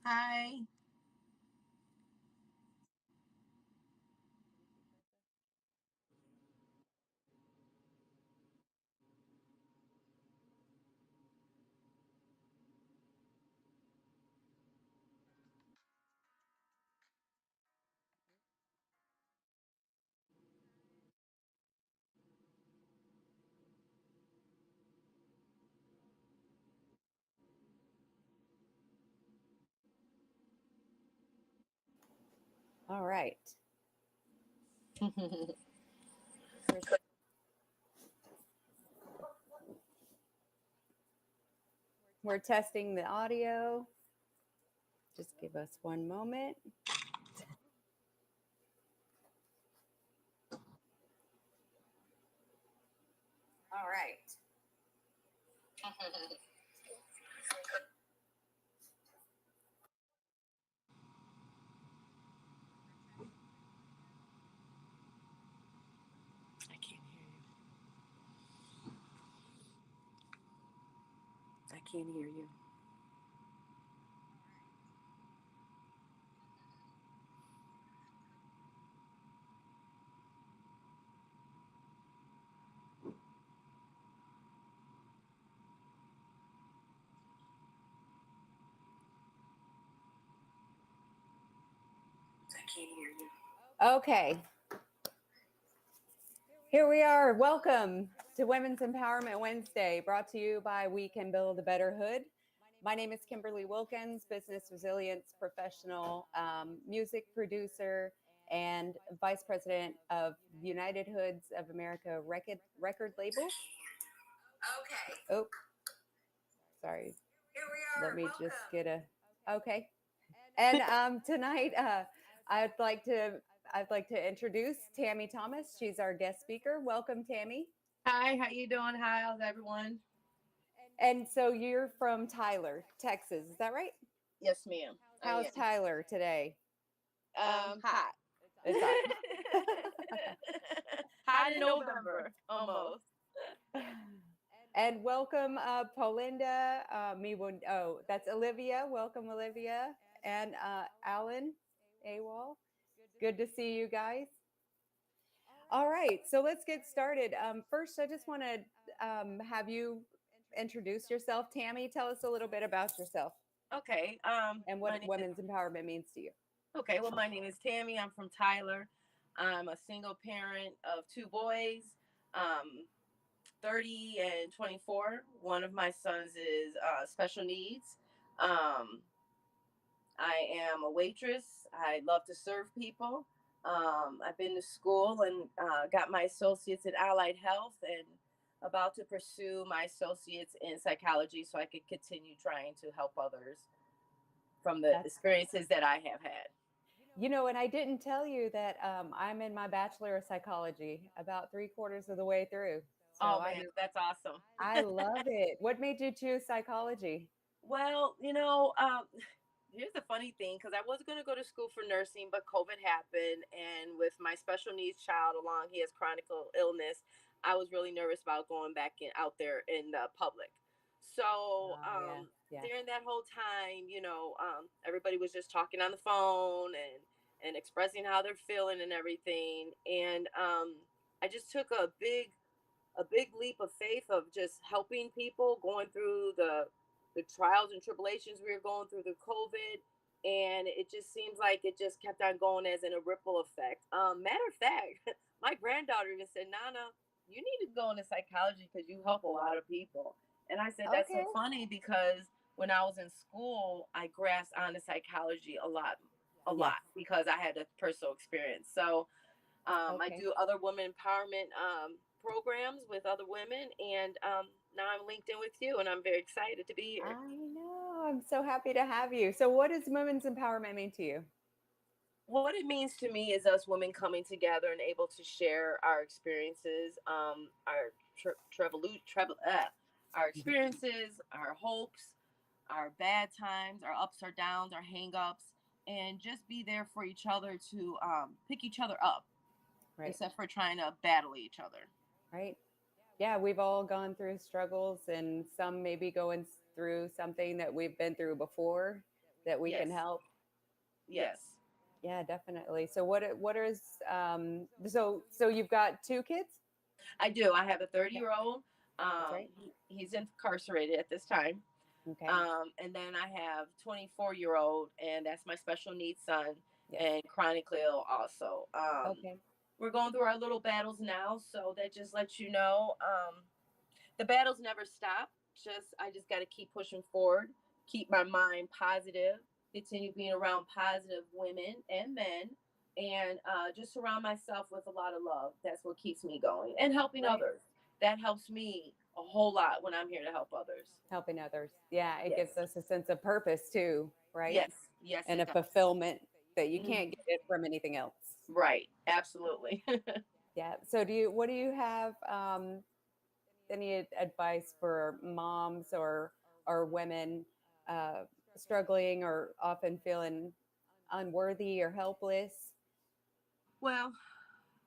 Hi. All right. We're testing the audio. Just give us one moment. All right. I can't hear you. I can't hear you. I can't hear you. Okay. Here we are. Welcome to Women's Empowerment Wednesday, brought to you by We Can Build a Better Hood. My name is Kimberly Wilkins, business resilience professional, music producer, and vice president of United Hoods of America record label. Okay. Oh, sorry. Here we are. Let me just get a. Okay. And tonight, I'd like to I'd like to introduce Tammy Thomas. She's our guest speaker. Welcome, Tammy. Hi, how you doing? Hi, how's everyone? And so you're from Tyler, Texas. Is that right? Yes, ma'am. How's I Tyler today? am. Hot. It's Hot in November, almost. hot. And welcome, Paulinda. That's Olivia. Welcome, Olivia. And Alan Awal. Good to see you guys. All right, so let's get started. First, I just want to have you introduce yourself. Tammy, tell us a little bit about yourself Okay. and My what name is women's empowerment means to you. Okay. Well, my name is Tammy. I'm from Tyler. I'm a single parent of two boys, 30 and 24. One of my sons is special needs. Um, I am a waitress. I love to serve people. I've been to school and got my associates in allied health and about to pursue my associates in psychology so I could continue trying to help others from the That's experiences that I have had. and I didn't tell you that I'm in my Bachelor of Psychology about three-quarters of the way through. So Oh man, that's awesome. I love it. What made you choose psychology? Well, here's the funny thing because I was going to go to school for nursing, but COVID happened. And with my special needs child along, he has chronic illness. I was really nervous about going back out there in the public. So Yeah. during that whole time, everybody was just talking on the phone and expressing how they're feeling and everything. And I just took a big leap of faith of just helping people going through the trials and tribulations we were going through the COVID. And it just seems like it just kept on going as in a ripple effect. Matter of fact, my granddaughter even said, Nana, you need to go into psychology because you help a lot of people. And I said, that's so Okay. funny because when I was in school, I grasped onto psychology a Yeah. lot because I had a personal experience. So I Okay. do other women empowerment programs with other women, and now I'm linked in with you, and I'm very excited to be here. I know. I'm so happy to have you. So, what does women's empowerment mean to you? What it means to me is us women coming together and able to share our experiences, our experiences, our hopes, our bad times, our ups, our downs, our hang-ups, and just be there for each other to pick each other up Right. instead for trying to battle each other. Right. Yeah, we've all gone through struggles, and some maybe going through something that we've been through before. that we can Yes. help. Yes. Yeah, definitely. So what is so you've got two kids? I do. I have a 30 Yeah, year old. that's right. He's incarcerated at this time. Okay. And then I have 24-year-old, and that's my special needs son, Yes. and chronically ill also. Okay. We're going through our little battles now, so that just lets you know the battles never stop. Just I just got to keep pushing forward, keep my mind positive, continue being around positive women and men, and just surround myself with a lot of love. That's what keeps me going, and helping Right. others. That helps me a whole lot when I'm here to help others. Helping others. Yeah, it Yes, gives us a sense of purpose too, right? yes, yes, And it a does. fulfillment that you Mhm. can't get it from anything else. Right, absolutely. Yeah. So what do you have any advice for moms or women uh, struggling or often feeling unworthy or helpless? Well,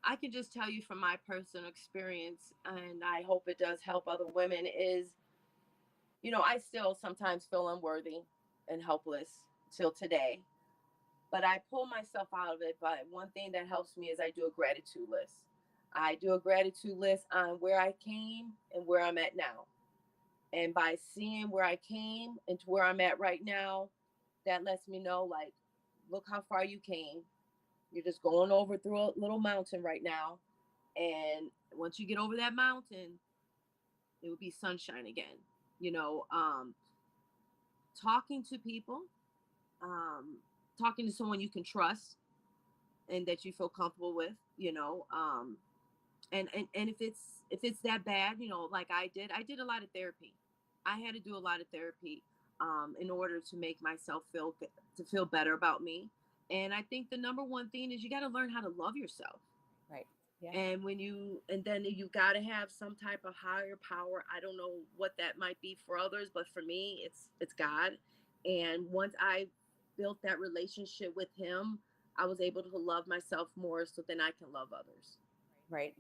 I can just tell you from my personal experience, and I hope it does help other women, is, I still sometimes feel unworthy and helpless till today. But I pull myself out of it. But one thing that helps me is I do a gratitude list. I do a gratitude list on where I came and where I'm at now. And by seeing where I came and to where I'm at right now, that lets me know, like, look how far you came. You're just going over through a little mountain right now. And once you get over that mountain, it will be sunshine again. You know, talking to people, um, talking to someone you can trust and that you feel comfortable with, and if it's that bad, like I did a lot of therapy. I had to do a lot of therapy in order to make myself feel better about me. And I think the number one thing is you got to learn how to love yourself. Right. Yeah. And then you got to have some type of higher power. I don't know what that might be for others, but for me it's God. And once I built that relationship with him, I was able to love myself more so then I can love others. Right.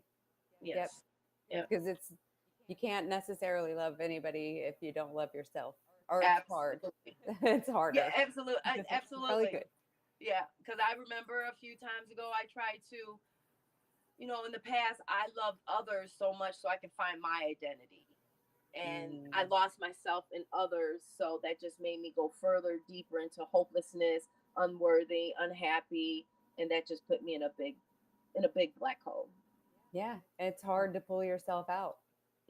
Yep. Yes. Yep. Because you can't necessarily love anybody if you don't love yourself, or it's hard. Absolutely. It's Yeah, harder. absolutely. It's really Absolutely. good. Yeah, because I remember a few times ago I tried to, in the past I loved others so much so I can find my identity. And I Mm, lost myself in others, so that just made me go further deeper into hopelessness, unworthy, unhappy, and that just put me in a big black hole. yeah, it's hard to pull yourself out.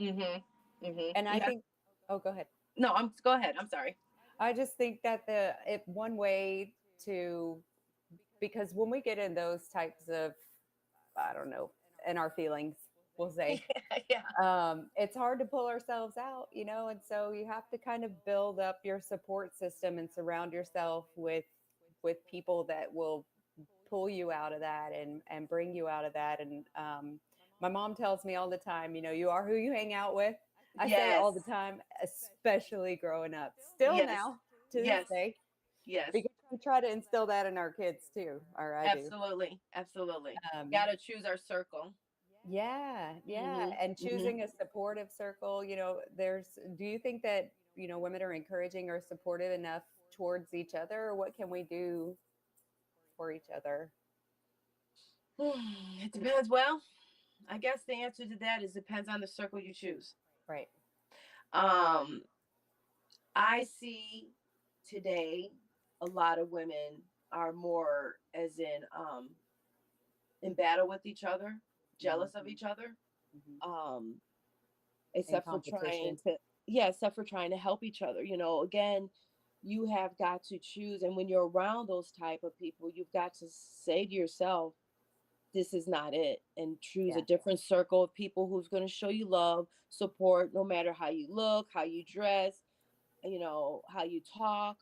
Mhm. Mhm. And I Yeah. think, oh, go ahead. No, go ahead. I'm sorry. I just think that one way to, because when we get in those types of, I don't know, in our feelings, we'll say, Yeah. it's hard to pull ourselves out, and so you have to kind of build up your support system and surround yourself with people that will pull you out of that and bring you out of that. And my mom tells me all the time, you are who you hang out with. I say it Yes. all the time, especially growing up, still Yes. now to this Yes. day, Yes. because we try to instill that in our kids too, or I do. Absolutely. Absolutely. um, Gotta choose our circle. yeah, yeah, Mhm. and Mhm. choosing a supportive circle, do you think that, women are encouraging or supportive enough towards each other, or what can we do for each other? It depends. Well, I guess the answer to that is depends on the circle you choose. Right. Um, I see today a lot of women are more as in battle with each other, jealous of Hmm. each other. Hmm. Um, In except for trying competition. to yeah, except for trying to help each other. Again, you have got to choose, and when you're around those type of people, you've got to say to yourself, this is not it, and choose a Yeah. different circle of people who's going to show you love, support, no matter how you look, how you dress, how you talk.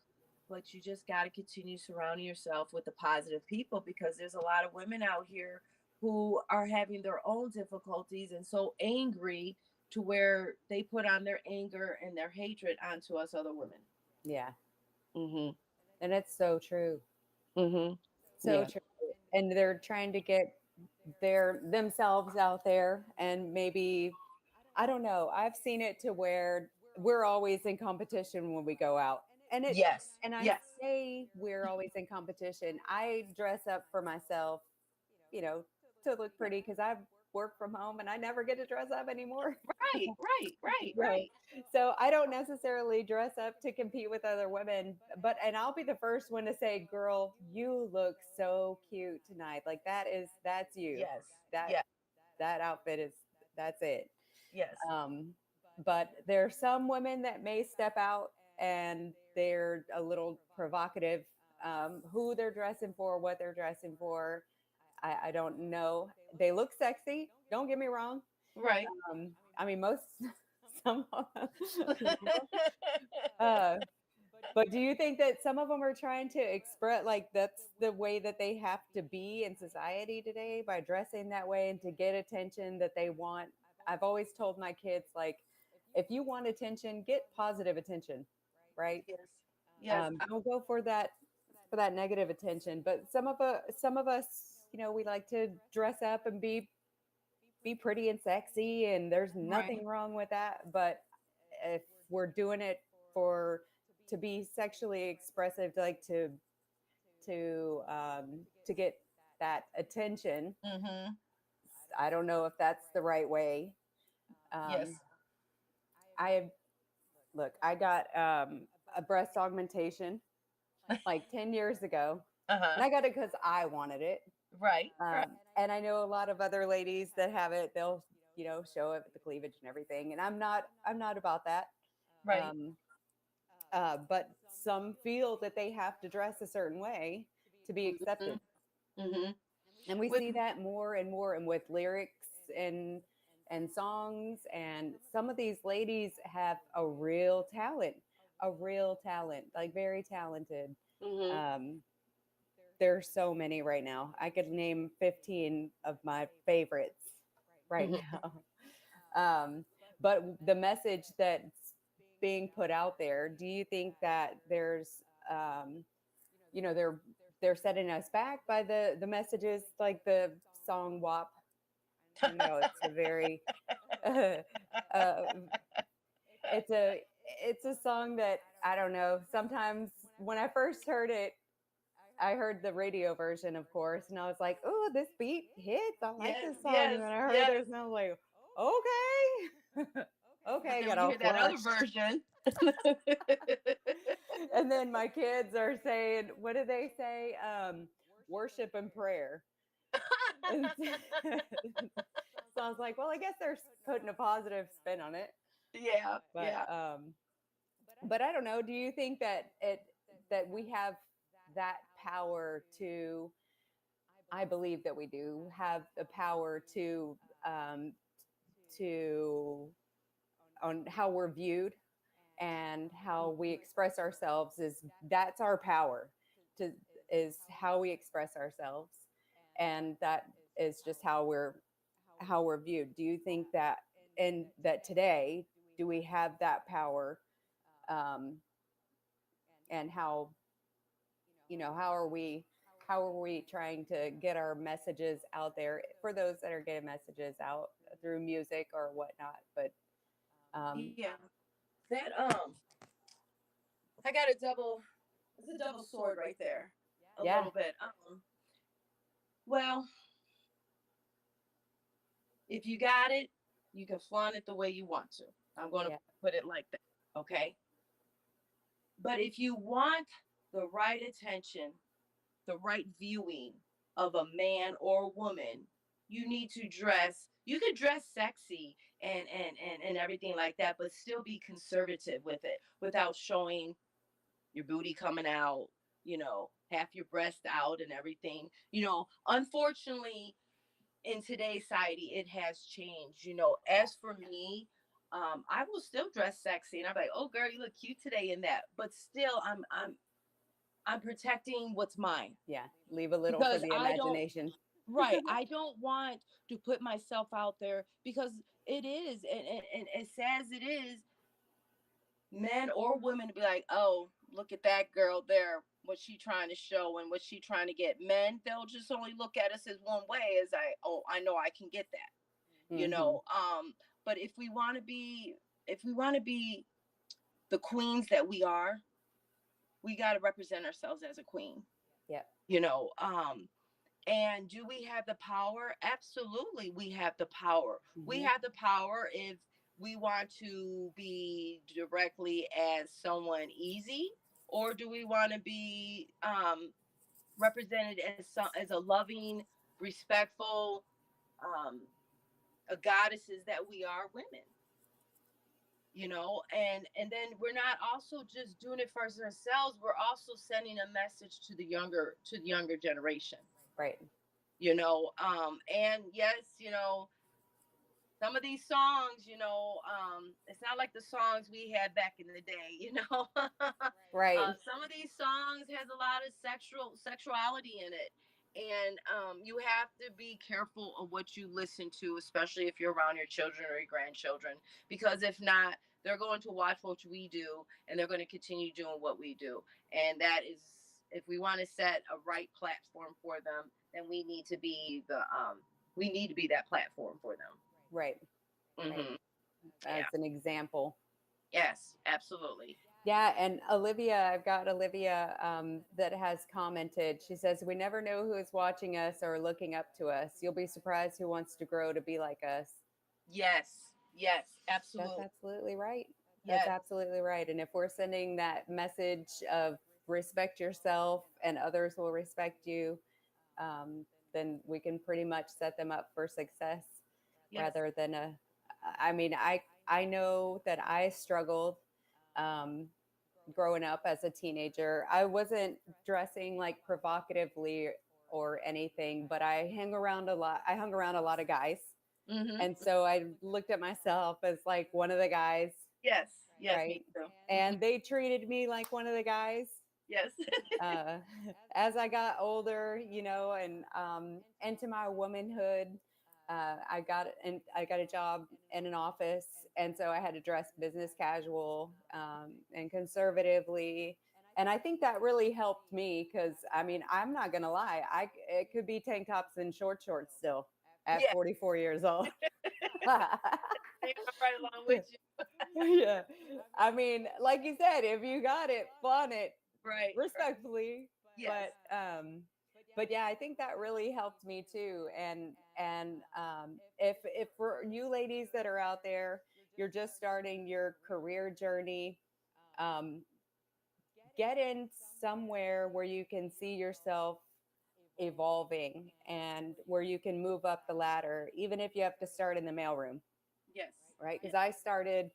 But you just got to continue surrounding yourself with the positive people, because there's a lot of women out here who are having their own difficulties and so angry to where they put on their anger and their hatred onto us other women. Yeah. Mhm. And it's so true. Mhm. So Yeah. true. And they're trying to get themselves out there, and maybe, I don't know. I've seen it to where we're always in competition when we go out. and it Yes. and I Yes. say we're always in competition. I dress up for myself, you know, to look pretty because I work from home and I never get to dress up anymore. Right. Right. Right. So, Right. so I don't necessarily dress up to compete with other women, but and I'll be the first one to say, "Girl, you look so cute tonight. Like that's you. Yes. That Yes. that outfit is that's it." Yes. Um, but there are some women that may step out and they're a little provocative. Who they're dressing for, what they're dressing for, I don't know. They look sexy. Don't get me wrong. Right. I mean, most some, uh, but do you think that some of them are trying to express like that's the way that they have to be in society today by dressing that way and to get attention that they want? I've always told my kids like, if you want attention, get positive attention, right? Yes. Yes. Don't go for that negative attention. But some of us, you know, we like to dress up and be pretty and sexy, and there's Right. nothing wrong with that. But if we're doing it for to be sexually expressive, like to get that attention, Mm-hmm. I don't know if that's the right way. Yes. Um, I have look, I got a breast augmentation like 10 years ago, Uh-huh. and I got it because I wanted it. Right. Right. And I know a lot of other ladies that have it. They'll, you know, show it with the cleavage and everything. And I'm not about that. Right. Um, but some feel that they have to dress a certain way to be Mm-hmm. accepted. Mm-hmm. And we With see that more and more, and with lyrics and songs. And some of these ladies have a real talent, like very talented. mm-hmm. Um, there's so many right now. I could name 15 of my favorites right Mm-hmm. now. But the message that's being put out there, do you think that there's, you know, they're setting us back by the messages like the song WAP? I know it's a very, uh, it's a it's a song that I don't know. Sometimes when I first heard it, I heard the radio version, of course, and I was like, "Oh, this beat hits. I like Yes. this song." Yes. And then I heard Yes. this, and I was like, "Okay, But okay." then Got when you all hear that other flushed. version, And then my kids are saying, "What do they say? Worship and prayer." And so I was like, "Well, I guess they're putting a positive spin on it." yeah, But yeah, but I don't know. Do you think that that we have that power to? I believe that we do have the power um, to on how we're viewed and how we express ourselves is that's our power to is how we express ourselves, and that is just how we're viewed. Do you think that and that today do we have that power, um, and how, you know, how are we trying to get our messages out there for those that are getting messages out through music or whatnot? But yeah. That I got a double. It's a double sword right there, a yeah, little bit. Well, if you got it, you can flaunt it the way you want to. I'm going to yeah, put it like that. Okay. But if you want the right attention, the right viewing of a man or woman, you need to dress. You could dress sexy and everything like that, but still be conservative with it without showing your booty coming out, half your breast out and everything. Unfortunately, in today's society, it has changed. yeah, As for me, I will still dress sexy, and I'm like, oh girl, you look cute today in that. But still, I'm protecting what's mine yeah. Leave a little for because the I don't. imagination. Right, I don't want to put myself out there because it is, and as sad as it is, men or women to be like, oh, look at that girl there, what she trying to show and what she trying to get. Men, they'll just only look at us as one way, as I know I can get that, you Hmm. know. But if we want to be the queens that we are, we got to represent ourselves as a queen, Yep. you know. And do we have the power? Absolutely, we have the power. We Mm-hmm. have the power if we want to be directly as someone easy, or do we want to be represented as a loving, respectful, um, a goddesses that we are, women, you know. And then we're not also just doing it for ourselves, we're also sending a message to the younger generation, Right. you know. And yes, you know, some of these songs, you know, it's not like the songs we had back in the day, you know. Right. Some of these songs has a lot of sexuality in it, and you have to be careful of what you listen to, especially if you're around your children or your grandchildren, because if not, they're going to watch what we do, and they're going to continue doing what we do, and that is, if we want to set a right platform for them, then we need to be that platform for them. Right. Right. Hmm. As Yeah. an example. Yes, absolutely. Yeah, and Olivia, I've got Olivia that has commented. She says, "We never know who is watching us or looking up to us. You'll be surprised who wants to grow to be like us." Yes. Yes. That's Absolutely. absolutely right. That's Yes. absolutely right. And if we're sending that message of respect yourself and others will respect you, um, then we can pretty much set them up for success Yes. rather than a. I mean, I know that I struggled. Um, Growing up as a teenager. I wasn't dressing like provocatively or anything, but I hung around a lot. I hung around a lot of guys. Hmm. And so I looked at myself as like one of the guys, Yes. Yes. right? Me too. Hmm. And they treated me like one of the guys. Yes. Uh, as I got older, and into my womanhood, I got a job in an office, and so I had to dress business casual and conservatively. And I think that really helped me because I mean I'm not gonna lie, I it could be tank tops and shorts still at Yeah. 44 years old. I'm right along with you. Yeah, I mean, like you said, if you got it, flaunt it Right. Right. respectfully. Yes. But yeah, I think that really helped me too. And if for you ladies that are out there, you're just starting your career journey, um, get in somewhere where you can see yourself evolving and where you can move up the ladder, even if you have to start in the mailroom, Yes. right? Yes. Because I started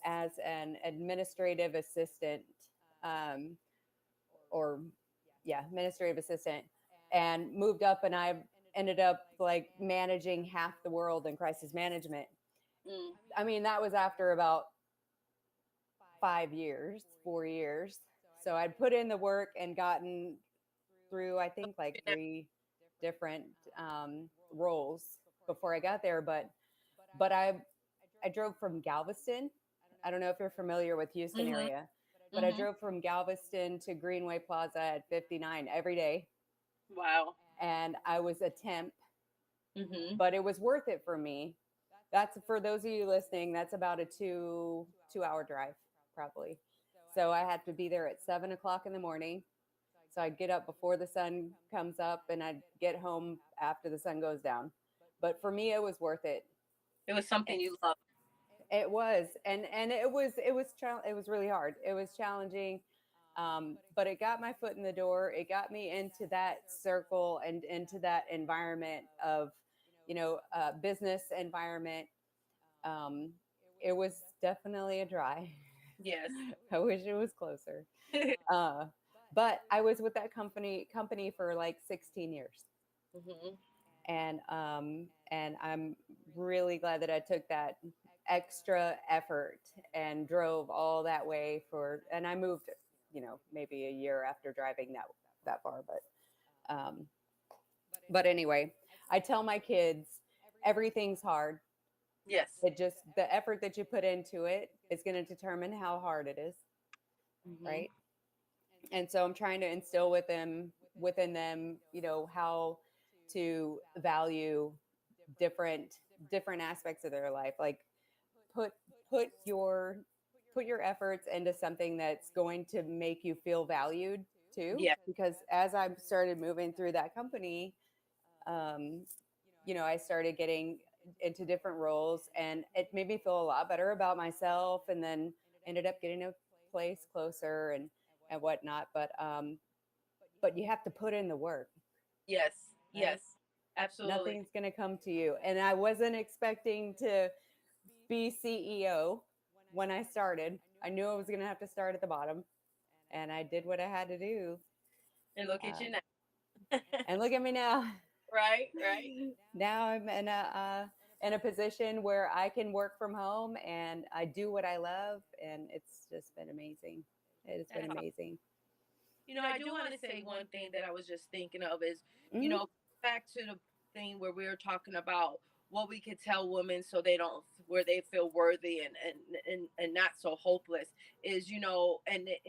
as an administrative assistant, um, or yeah, administrative assistant, and moved up, and I ended up like managing half the world in crisis management. Mm. I mean, that was after about 5 years, 4 years. So I'd put in the work and gotten through, I think, like three different roles before I got there. But I drove from Galveston. I don't know if you're familiar with Houston Hmm. area, but I Hmm. drove from Galveston to Greenway Plaza at 59 every day, Wow. and I was a temp, Hmm. but it was worth it for me. That's for those of you listening. That's about a two hour drive, probably. So I had to be there at 7 o'clock in the morning. So I'd get up before the sun comes up, and I'd get home after the sun goes down. But for me, it was worth it. It was something you loved. It was, and it was really hard. It was challenging, but it got my foot in the door. It got me into that circle and into that environment of, business environment. Um, it was definitely a dry. Yes. I wish it was closer. Uh, but I was with that company for like 16 years, Hmm. and I'm really glad that I took that extra effort and drove all that way and I moved, maybe a year after driving that far, but anyway, I tell my kids everything's hard. Yes. It just the effort that you put into it is going to determine how hard it is, Hmm. right? And so I'm trying to instill within them, how to value different different aspects of their life, like put put your put your efforts into something that's going to make you feel valued too. Yeah. Because as I started moving through that company, um, I started getting into different roles, and it made me feel a lot better about myself. And then ended up getting a place closer and whatnot. But you have to put in the work, Yes. right? Yes. Absolutely. Nothing's going to come to you. And I wasn't expecting to be CEO when I started. I knew I was going to have to start at the bottom, and I did what I had to do. And look at Uh, you now. and look at me now. Right. Right. Now I'm in a position where I can work from home and I do what I love, and it's just been amazing. It has been That's amazing. I do want to say one thing that I was just thinking of is, Hmm. back to the thing where we were talking about what we could tell women so they don't, where they feel worthy and not so hopeless is, and it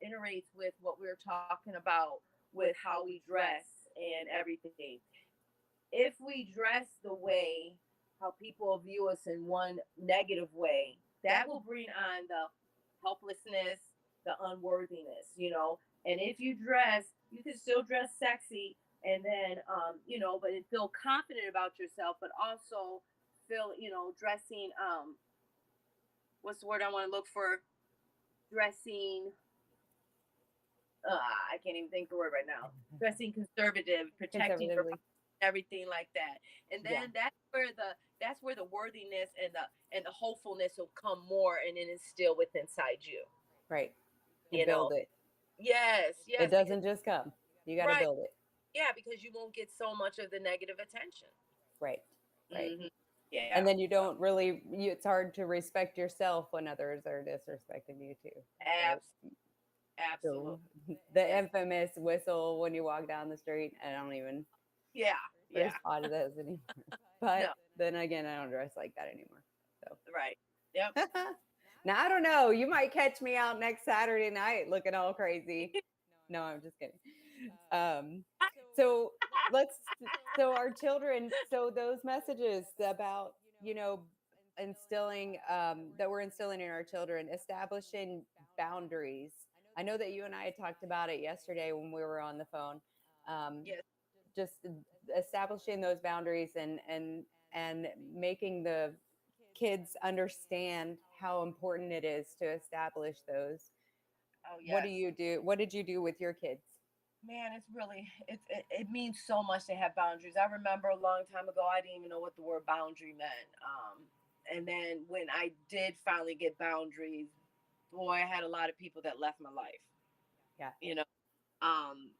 iterates with what we were talking about with how we dress and everything. If we dress the way how people view us in one negative way, that will bring on the helplessness, the unworthiness, And if you dress, you can still dress sexy and then, but feel confident about yourself, but also feel, dressing, what's the word I want to look for? Dressing, I can't even think of the word right now. Dressing conservative, protecting your Conservatively. everything like that. And Yeah. then that's where the worthiness and the hopefulness will come more and then instill with inside you. Right. You You know. build it. Yes, It yes, because doesn't just come. You got to right, build it. yeah, because you won't get so much of the negative attention. Right. Right. Yeah. And then you So don't really, it's hard to respect yourself when others are disrespecting you too. Right. abs- So absolutely. the Yes. infamous whistle when you walk down the street, I don't even Yeah. Yeah. respond to those anymore. But No. then again, I don't dress like that anymore. So Right. Yep. now I don't know. You might catch me out next Saturday night looking all crazy. No, I'm just kidding. Um, so let's so our children, so those messages about, you know, instilling that we're instilling in our children, establishing boundaries. I know that you and I had talked about it yesterday when we were on the phone. Um, Yes. just establishing those boundaries and making the kids understand how important it is to establish those. Oh What do yes. you do? What did you do with your kids? Man, it's really it means so much to have boundaries. I remember a long time ago, I didn't even know what the word boundary meant. And then when I did finally get boundaries, boy, I had a lot of people that left my life. Yeah. You know, um,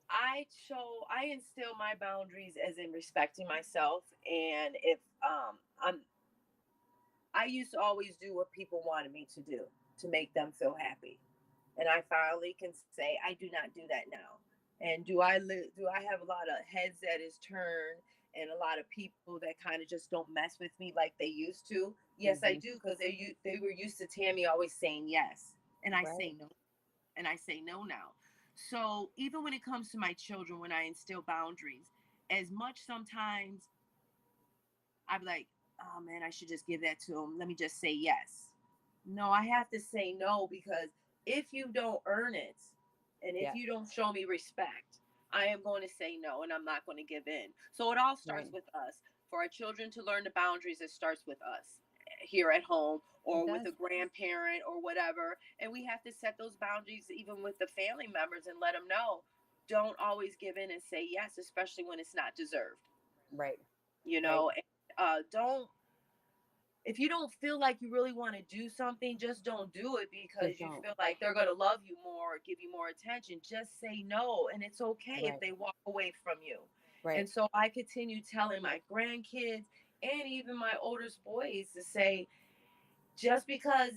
I instill my boundaries as in respecting myself, and if I used to always do what people wanted me to do to make them feel happy. And I finally can say I do not do that now. And do I have a lot of heads that is turned and a lot of people that kind of just don't mess with me like they used to? Yes, I Hmm. do, because they were used to Tammy always saying yes, and I Right. say no, and I say no now. So even when it comes to my children, when I instill boundaries, as much sometimes I'm like, oh man, I should just give that to them. Let me just say yes. No, I have to say no, because if you don't earn it and if Yeah. you don't show me respect, I am going to say no and I'm not going to give in. So it all Right. starts with us. For our children to learn the boundaries, it starts with us here at home It or with does. a grandparent or whatever. And we have to set those boundaries even with the family members and let them know, don't always give in and say yes, especially when it's not deserved. Right. You Right. know, and, don't, if you don't feel like you really want to do something, just don't do it because Just you don't. feel like they're going to love you more or give you more attention. Just say no. And it's okay if Right. they walk away from you. Right. And so I continue telling my grandkids and even my oldest boys to say, just because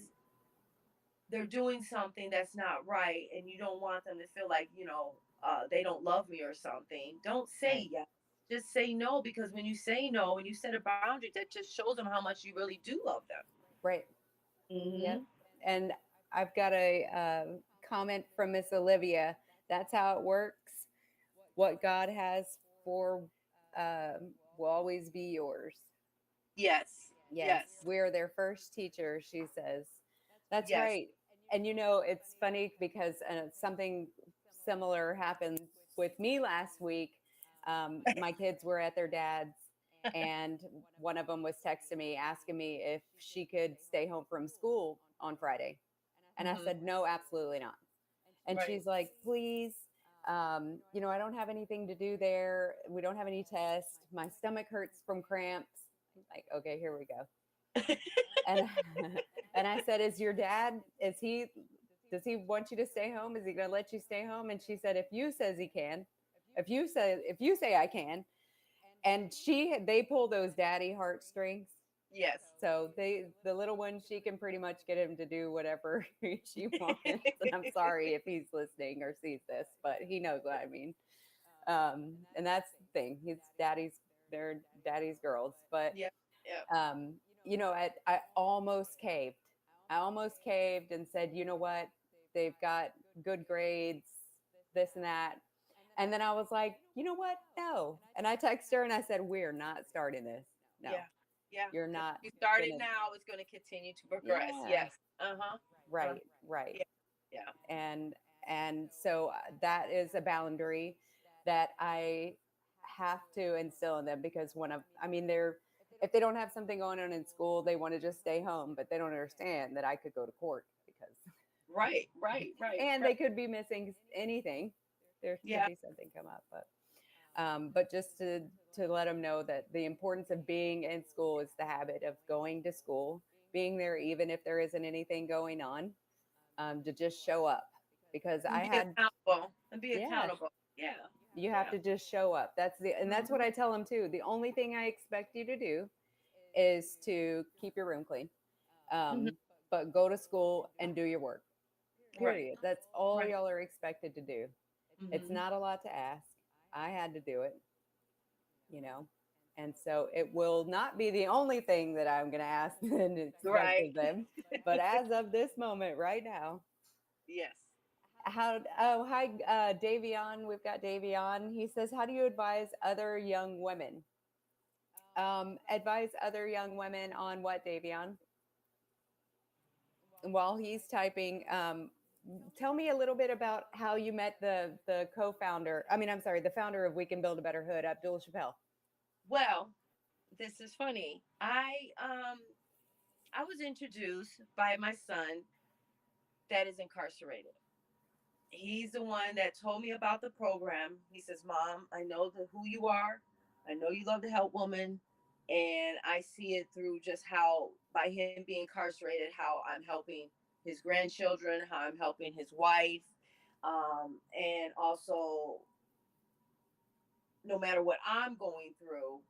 they're doing something that's not right and you don't want them to feel like, they don't love me or something, don't Right. say yes. Just say no, because when you say no and you set a boundary, that just shows them how much you really do love them. Right. Yep. Hmm. And I've got a comment from Miss Olivia. That's how it works. What God has for will always be yours. Yes. Yes, Yes. we're their first teacher, she says. That's Yes. right. And you know, it's funny because something similar happened with me last week. My kids were at their dad's, and one of them was texting me asking me if she could stay home from school on Friday. And I Hmm. said, no, absolutely not. And Right. she's like, please, you know, I don't have anything to do there. We don't have any tests. My stomach hurts from cramps. I'm like, okay, here we go. And and I said, "Is your dad? Is he? Does he want you to stay home? Is he going to let you stay home?" And she said, "If you says he can, if you say I can." And they pull those daddy heartstrings. Yes. So the little one, she can pretty much get him to do whatever she wants. And I'm sorry if he's listening or sees this, but he knows what I mean. And that's the thing. They're daddy's girls. But Yeah. Yeah. um, you know, I almost caved. I almost caved and said, you know what? They've got good grades, this and that. And then I was like, you know what? No. And I texted her and I said, we're not starting this. No, Yeah. Yeah. you're Because not if you start it gonna. now, it's going to continue to progress. Yeah, Yes. Uh huh. Uh, right, right. yeah. Yeah. And so that is a boundary that I have to instill in them because I mean, if they don't have something going on in school, they want to just stay home, but they don't understand that I could go to court because, Right. Right. Right. and Right. they could be missing anything. There could Yeah. be something come up, but just to let them know that the importance of being in school is the habit of going to school, being there even if there isn't anything going on, to just show up because And I be had, accountable. And be yeah, accountable. Yeah. you have Yeah. to just show up. And that's what Hmm. I tell them too. The only thing I expect you to do is to keep your room clean, Hmm. but go to school and do your work. Right. Period. That's all Right. y'all are expected to do. It's Hmm. not a lot to ask. I had to do it, you know. And so it will not be the only thing that I'm going to ask and expect Right. of them. But as of this moment, right now, Yes. hi, Davion. We've got Davion. He says, how do you advise other young women? Advise other young women on what, Davion? While he's typing, tell me a little bit about how you met the co-founder. I mean, I'm sorry, the founder of We Can Build a Better Hood, Abdul Chappelle. Well, this is funny. I was introduced by my son that is incarcerated. He's the one that told me about the program. He says, "Mom, I know who you are. I know you love to help women, and I see it through just how by him being incarcerated, how I'm helping his grandchildren, how I'm helping his wife, and also no matter what I'm going through,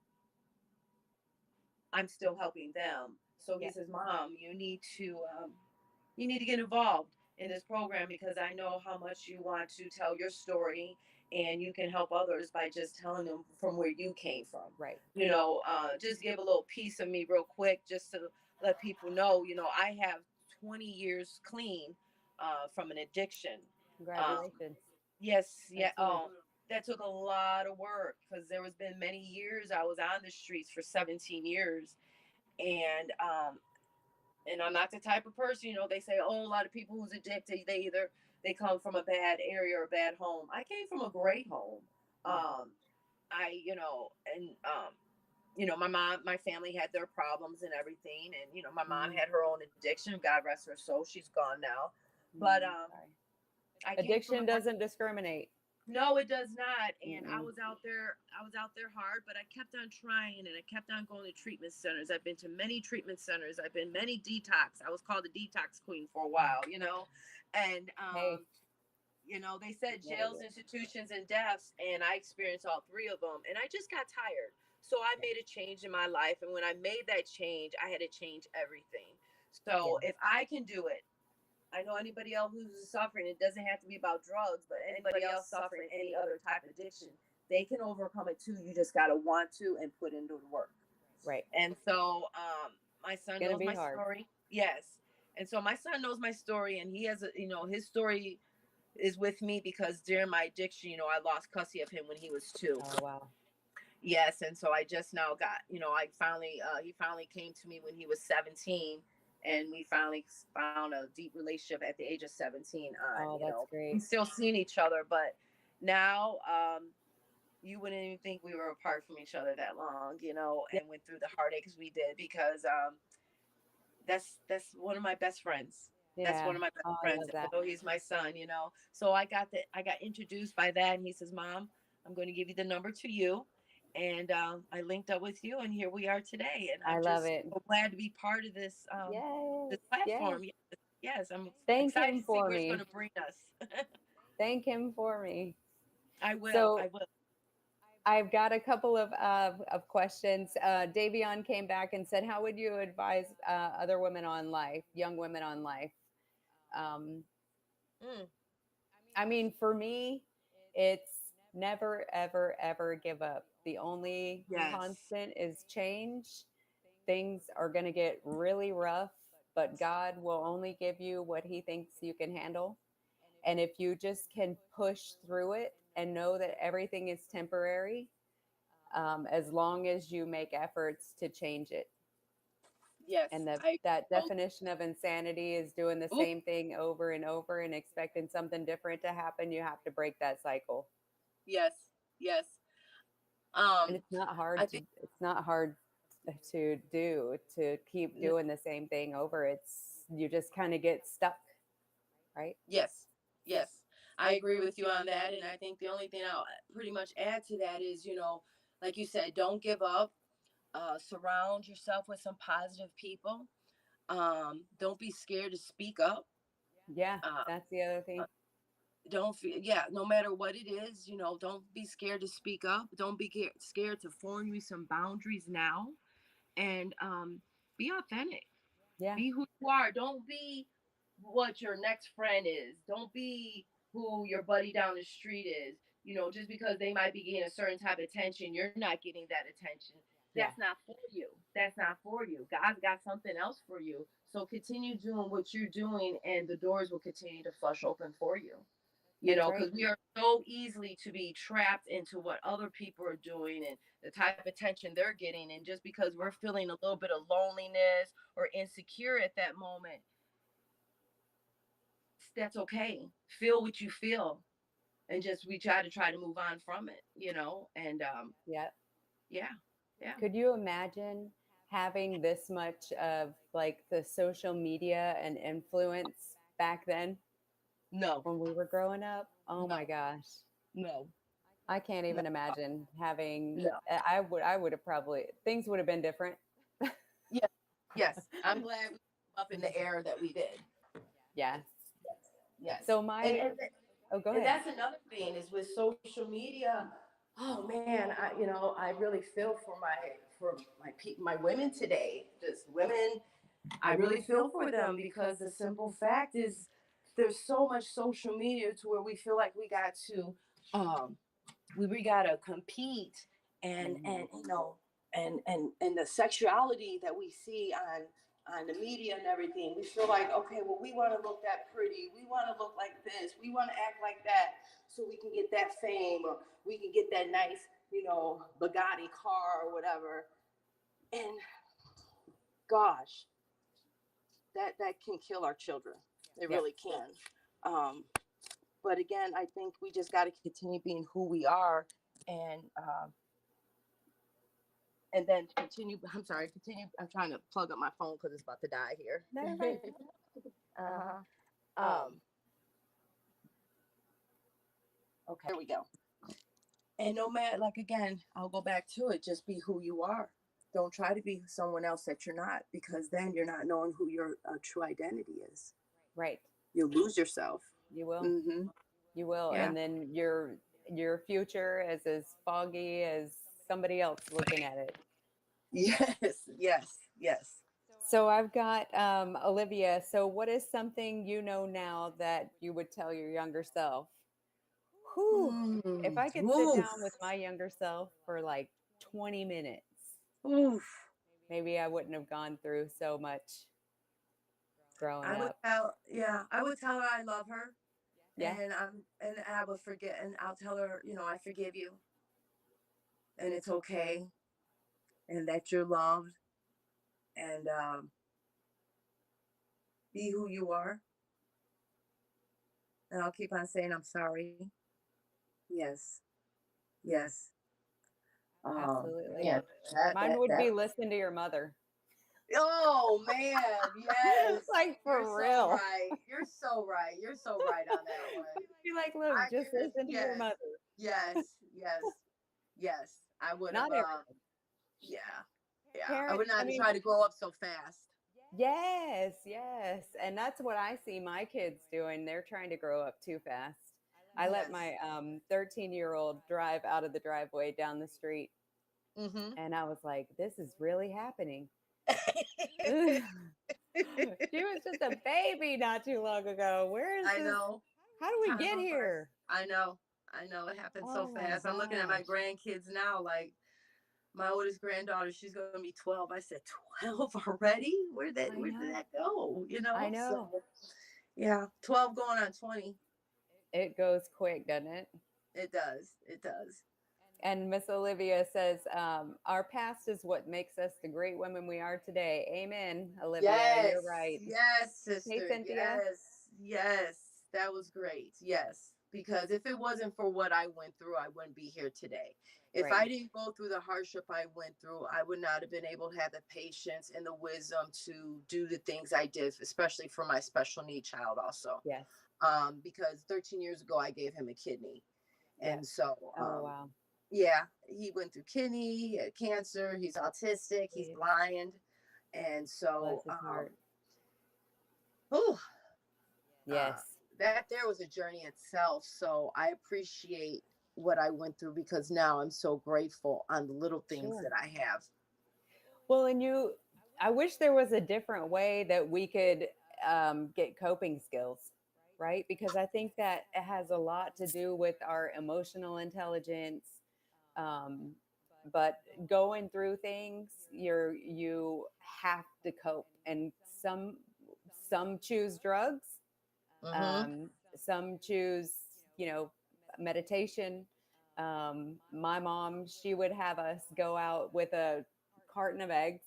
I'm still helping them." So he Yeah, says, "Mom, you need to get involved in this program because I know how much you want to tell your story and you can help others by just telling them from where you came from. right. Just give a little piece of me real quick just to let people know, I have 20 years clean from an addiction. Um, Congratulations. yes, yeah. That's huge. That took a lot of work because there was been many years I was on the streets for 17 years and I'm not the type of person, they say, oh, a lot of people who's addicted, they come from a bad area or a bad home. I came from a great home. Yeah. I, and my family had their problems and everything, and my mom Mm, had her own addiction. God rest her soul, she's gone now. But sorry. I came from a Addiction doesn't discriminate. no, it does not. And I Mm-mm. was out there, hard, but I kept on trying and I kept on going to treatment centers. I've been to many treatment centers. I've been many detox. I was called the detox queen for a while. And Hey, they said gotta jails, do it. institutions, and deaths, and I experienced all three of them. And I just got tired. So I Yeah. made a change in my life. And when I made that change, I had to change everything. Yeah. So if I can do it, I know anybody else who's suffering, it doesn't have to be about drugs, but anybody else suffering any other type of addiction, they can overcome it too. You just got to want to and put into the work. Right. And so my It's son gonna knows be my hard. story. Yes. And so my son knows my story, and he has his story is with me because during my addiction, I lost custody of him when he was 2. Oh wow. Yes, and so I just now got, I finally he finally came to me when he was 17, and we finally found a deep relationship at the age of 17 on, Oh, you that's know, we great. still seeing each other, but now you wouldn't even think we were apart from each other that long, you know, Yeah. and went through the heartaches we did because that's one of my best friends. That's one Yeah. of my best Oh, I friends, love that. although he's my son, you know. So I got introduced by that, and he says, "Mom, I'm going to give you the number to you." And I linked up with you, and here we are today. And I I'm love just it. so glad to be part of Yes. this Yes. platform. Yes, yes, I'm Thank excited him to see for where it's going me. to bring us. Thank him for me. I will. So I will. I've got a couple of questions. Davion came back and said, "How would you advise other women on life, young women on life?" Um, Mm, I mean, for me, it's never, ever, ever give up. The only yes. constant is change. Things are going to get really rough, but God will only give you what He thinks you can handle. And if you just can push through it and know that everything is temporary, as long as you make efforts to change it. Yes. And I that totally. definition of insanity is doing the Ooh, same thing over and over and expecting something different to happen. You have to break that cycle. yes. Yes. And Um, it's not I hard think to do to keep no, doing the same thing over. It's you just kind of get stuck, right? yes, yes, I agree with you on that. And I think the only thing I'll pretty much add to that is, you know, like you said, don't give up. Surround yourself with some positive people. Don't be scared to speak up. Yeah, Uh, that's the other thing. don't feel, yeah, no matter what it is, you know, don't be scared to speak up. Don't be scared to form you some boundaries now, and be authentic. Yeah, Be who you are. Don't be what your next friend is. Don't be who your buddy down the street is. You know, just because they might be getting a certain type of attention, you're not getting that attention. yeah, That's not for you. That's not for you. God's got something else for you. So continue doing what you're doing, and the doors will continue to flush open for you. You that's know, right. because we are so easily to be trapped into what other people are doing and the type of attention they're getting. And just because we're feeling a little bit of loneliness or insecure at that moment, that's okay. Feel what you feel, and just we try to move on from it, you know. And Yeah. yeah, yeah. Could you imagine having this much of like the social media and influence back then No, when we were growing up? Oh my no, gosh. no, I can't no, even imagine having no. I would have probably things would have been different. Yes, yes. I'm glad we grew up in the era that we did. Yeah. Yes, So and my and oh go and ahead. that's another thing is with social media. Oh man, I really feel for my women today. Just women, I really feel for them because the simple fact is there's so much social media to where we feel like um we gotta compete, Mhm. and you know, and the sexuality that we see on the media and everything, we feel like, okay, well, we want to look that pretty, we want to look like this, we want to act like that, so we can get that fame, or we can get that nice, you know, Bugatti car or whatever. And gosh, that can kill our children. It Yep. really can. Um, but again, I think we just got to continue being who we are, and and then continue. I'm sorry, continue. I'm trying to plug up my phone because it's about to die here. No, you're fine. uh-huh. Um, Um, okay, here we go. And no matter, like again, I'll go back to it. Just be who you are. Don't try to be someone else that you're not, because then you're not knowing who your true identity is. right. You'll lose yourself. You will. Mm-hmm. You will. Yeah. And then your future is as foggy as somebody else looking at it. Yes. Yes. Yes. So I've got Olivia. So what is something you know now that you would tell your younger self? Whew. If Mm. I could sit Oof. down with my younger self for like 20 minutes, Oof. maybe I wouldn't have gone through so much growing I would up. tell, yeah, I would tell her I love her, Yeah. and I will forget, and I'll tell her, you know, I forgive you, and it's okay, and that you're loved, and Be who you are. And I'll keep on saying I'm sorry. Yes. Yes. Absolutely. Man, that Mine that would that be listen to your mother. oh man, yes. Like You're for so real. right. You're so right. You're so right on that one. Be like, look, I just could have, listen to your yes. mother. Yes. Yes. Yes. I would have Not everything. yeah. Yeah. I Parents, would I not mean, try to grow up so fast. yes, yes. And that's what I see my kids doing. They're trying to grow up too fast. I let Yes. my 13-year-old drive out of the driveway down the street, Mm-hmm. and I was like, this is really happening. She was just a baby not too long ago. Where is I this? know. How do we Time get goes by. here? I know. I know. It happens so Oh my fast. I'm looking at my gosh. grandkids now, like my oldest granddaughter, she's gonna be 12. I said, 12 already? I Where did know. that go? I know. So yeah, 12 going on 20. It goes quick, doesn't it? It does. It does. And Miss Olivia says, our past is what makes us the great women we are today. Amen, Olivia. You're Yes. right. Yes, Hey, sister. Cynthia. Yes. Yes. That was great. Yes. Because if it wasn't for what I went through, I wouldn't be here today. If Right. I didn't go through the hardship I went through, I would not have been able to have the patience and the wisdom to do the things I did, especially for my special need child also. Yes. Because 13 years ago, I gave him a kidney. Yep. And so, Oh, wow. yeah, he went through kidney, he had cancer, he's autistic, he's Please. blind. And Bless so, his heart. oh, uh, Yes. that there was a journey itself. So I appreciate what I went through because now I'm so grateful on the little things Sure. that I have. Well, I wish there was a different way that we could get coping skills, right? Because I think that it has a lot to do with our emotional intelligence. Um, but going through things, you have to cope, and some choose drugs, Mm-hmm. some choose, you know, meditation. My mom, she would have us go out with a carton of eggs,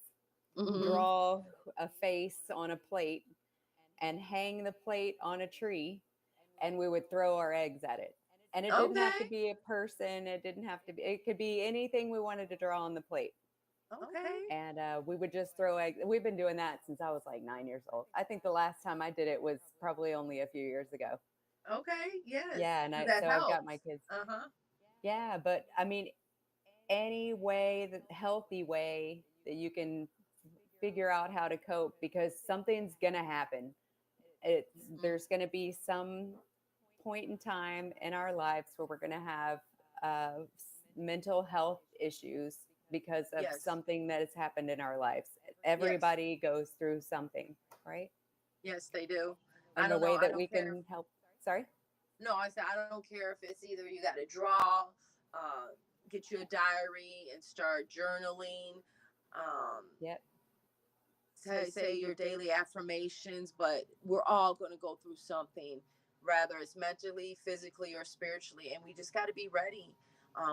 Mm-hmm. draw a face on a plate, and hang the plate on a tree, and we would throw our eggs at it. And it didn't have to Okay. be a person, it didn't have to be, it could be anything we wanted to draw on the plate. Okay. And we would just throw eggs. We've been doing that since I was like 9 years old. I think the last time I did it was probably only a few years ago. Okay. Yes. Yeah, and That I've got my helps. kids. Uh-huh. Yeah, but I mean, any way, that healthy way that you can figure out how to cope, because something's gonna happen. It's Mm-hmm. There's gonna be some point in time in our lives where we're gonna have mental health issues because of Yes. something that has happened in our lives. Yes. Everybody goes through something, right? Yes, they do. I And the don't know. way I that we don't care. can help. Sorry. No, I said I don't care if it's either you got to draw, uh, get you a diary and start journaling, Yep. say your daily affirmations, but we're all going to go through something, whether it's mentally, physically, or spiritually, and we just got to be ready.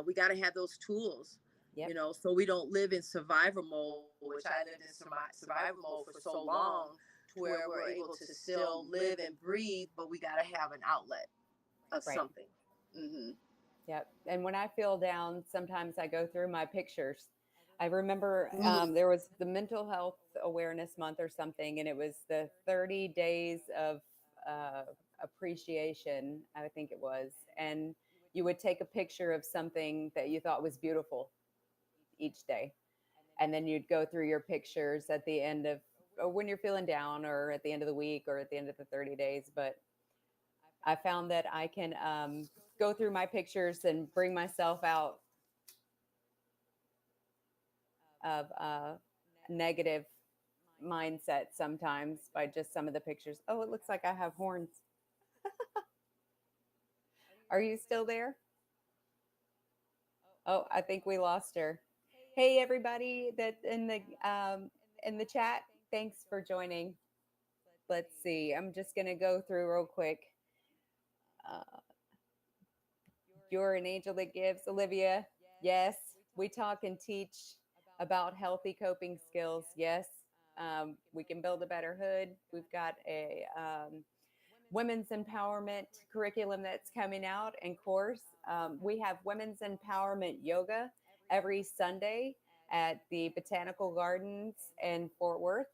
We got to have those tools, Yep. so we don't live in survivor mode, which I lived in survival mode for so long, to where we're able to still live and breathe, but we got to have an outlet of Right. something. Mm-hmm. Yep. And when I feel down, sometimes I go through my pictures. I remember Mm-hmm. there was the Mental Health Awareness Month or something, and it was the 30 days of uh, appreciation, I think it was. And you would take a picture of something that you thought was beautiful each day. And then you'd go through your pictures at the end of, or when you're feeling down, or at the end of the week, or at the end of the 30 days. But I found that I can go through my pictures and bring myself out of negative mindset sometimes by just some of the pictures. Oh, it looks like I have horns. Are you still there? Oh, I think we lost her. Hey, everybody that in the chat, thanks for joining. Let's see. I'm just gonna go through real quick. Uh, you're an angel that gives, Olivia. Yes, we talk and teach about healthy coping skills. Yes. We Can Build a Better Hood. We've got a women's empowerment curriculum that's coming out and course. We have women's empowerment yoga every Sunday at the Botanical Gardens in Fort Worth.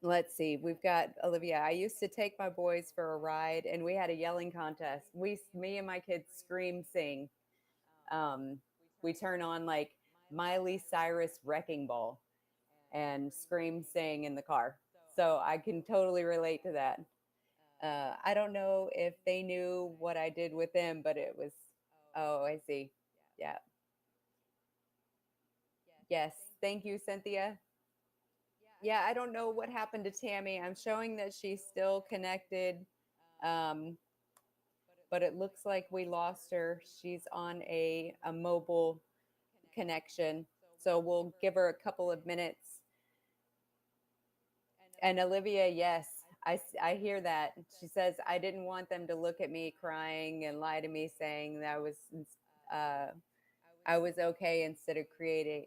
Let's see. We've got Olivia. I used to take my boys for a ride, and we had a yelling contest. Me and my kids scream sing. Um, we turn on like Miley Cyrus Wrecking Ball and scream sing in the car. So I can totally relate to that. I don't know if they knew what I did with them, but it was, oh, I see. Yeah. Yes. Thank you, Cynthia. Yeah, I don't know what happened to Tammy. I'm showing that she's still connected, um, but it looks like we lost her. She's on a mobile connection. So we'll give her a couple of minutes. And Olivia, yes, I hear that. She says, I didn't want them to look at me crying and lie to me saying that uh, I was okay instead of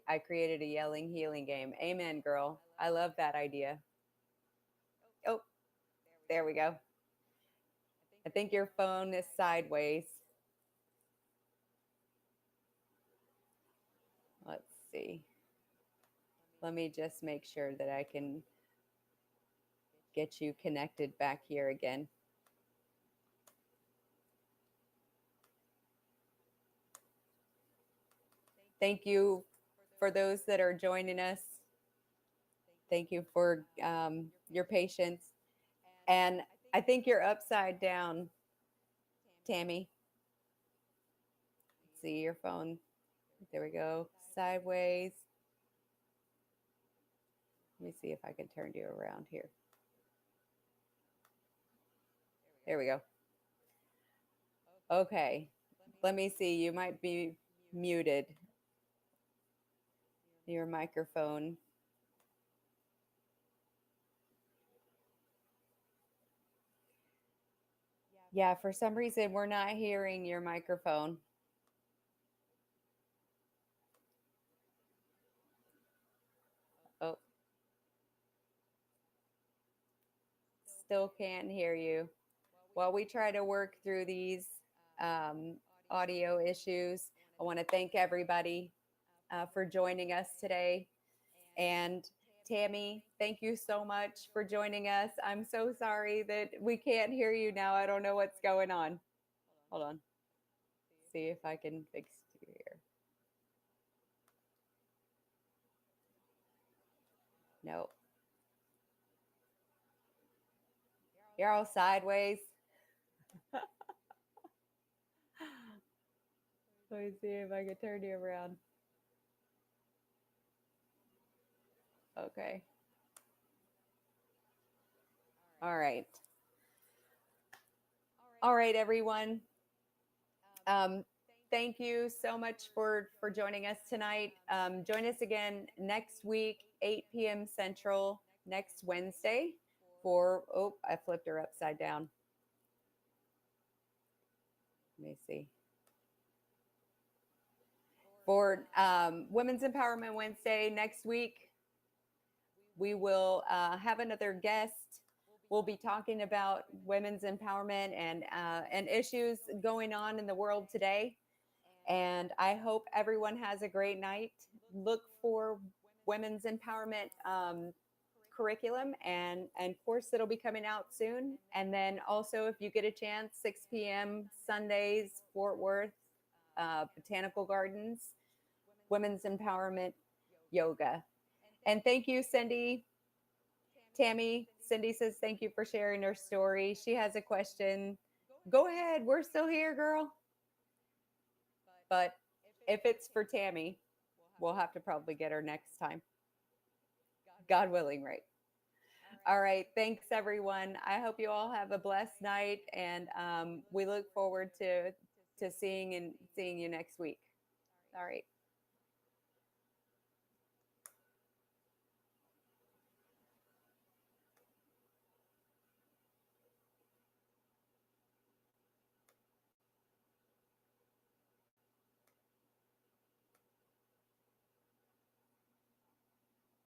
I created a yelling healing game. Amen, girl. I love that idea. Oh, there we go. I think your phone is sideways. Let's see. Let me just make sure that I can get you connected back here again. Thank you for those that are joining us. Thank you for your patience. And I think you're upside down, Tammy. Let's see your phone. There we go. Sideways. Let me see if I can turn you around here. There we go. Okay. Let me see. You might be muted. Your microphone. Yeah, for some reason, we're not hearing your microphone. Oh, still can't hear you. While we try to work through these um, audio issues, I want to thank everybody for joining us today. And Tammy, thank you so much for joining us. I'm so sorry that we can't hear you now. I don't know what's going on. Hold on. See if I can fix you here. Nope. You're all sideways. Let me see if I can turn you around. Okay. All right. All right, everyone. Um, thank you so much for joining us tonight. Join us again next week, 8 p.m. Central, next Wednesday for, oh, I flipped her upside down. Let me see. For Women's Empowerment Wednesday next week, we will have another guest. We'll be talking about women's empowerment and issues going on in the world today. And I hope everyone has a great night. Look for women's empowerment curriculum and course that'll be coming out soon. And then also, if you get a chance, 6 p.m. Sundays, Fort Worth, Botanical Gardens, women's empowerment yoga. And thank you, Cindy. Tammy, Cindy says thank you for sharing her story. She has a question. Go ahead. We're still here, girl. But if it's for Tammy, we'll have to probably get her next time. God willing, right? All right. Thanks, everyone. I hope you all have a blessed night, and we look forward to seeing you next week. All right.